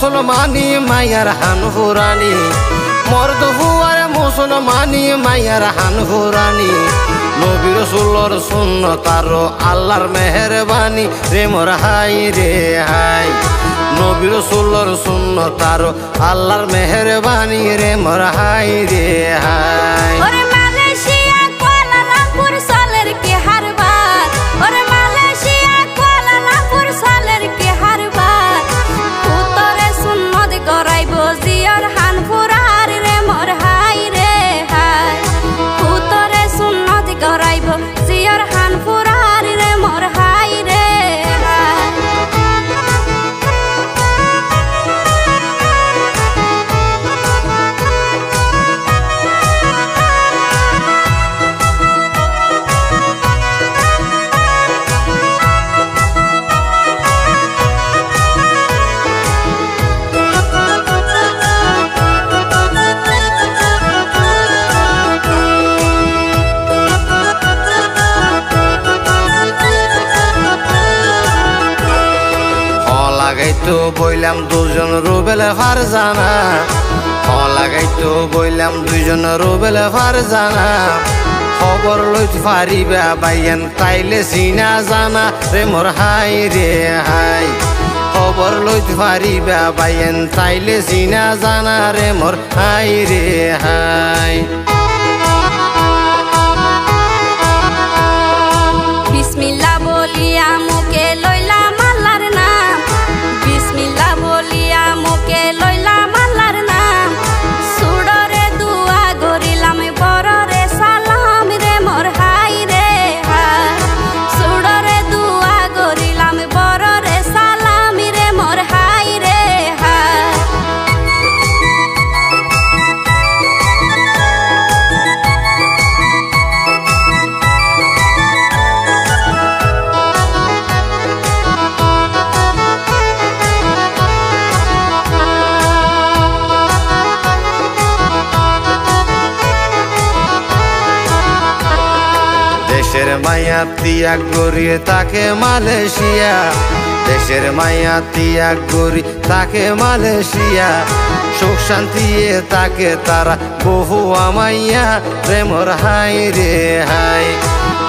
মুসলমানি মায়ার হান হুরানি মর্দ হুয়ারে মুসলমানি মায়ার হান হুরানি নবী রাসূলুর সুন্নাত আর আল্লাহর মেহেরবানি রে মোর হাই রে হাই নবী রাসূলুর সুন্নাত আর আল্লাহর মেহেরবানি রে মোর হাই রে হাই ওরে মালয়েশিয়া কুয়ালালামপুর সালের কি হারবার ওরে মালয়েশিয়া কুয়ালালামপুর সালের কি হারবার উত্তরে সুন্নত গরাইব জিয়র হান ফুরার রে মোর হাই রে হাই উত্তরে সুন্নত গরাইব জিয়র হান ফুরার রে মোর হাই রে হাই লাগাইতো বইলাম দুজন রুবেল ফারজানা লাগাইতো বইলাম দুইজন রুবেল ফারজানা খবর লইতে পারিবা বাইয়ান তাইলে চিনা জানা রে মোর হাই রে হাই খবর লইতে পারিবা বাইয়ান তাইলে চিনা জানা রে মোর হাই রে হাই বিসমিল্লাহ বলিয়া মুখে লইলাম আল্লাহর নাম বিসমিল্লাহ বলিয়া মুখে লইলাম আল্লাহর নাম সুডরে দুয়া গরিলাম বড়রে সালাম রে মোর হাই রে হাই সুডরে দুয়া গরিলাম বড়রে সালাম রে মোর হাই রে হাই দেশের মায়া ত্যাগ করি তাকে মালয়েশিয়া দেশের মায়া ত্যাগ করি তাকে মালয়েশিয়া সুখ শান্তি তাকে তারা বহু আমাইয়া রে মোর হাই রে হাই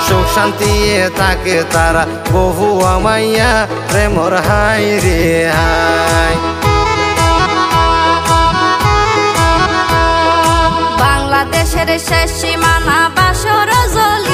সুখ শান্তি তাকে তারা বহু আমাইয়া রে মোর হাই রে হাই বাংলাদেশের শেষ সীমানা বাসর জলি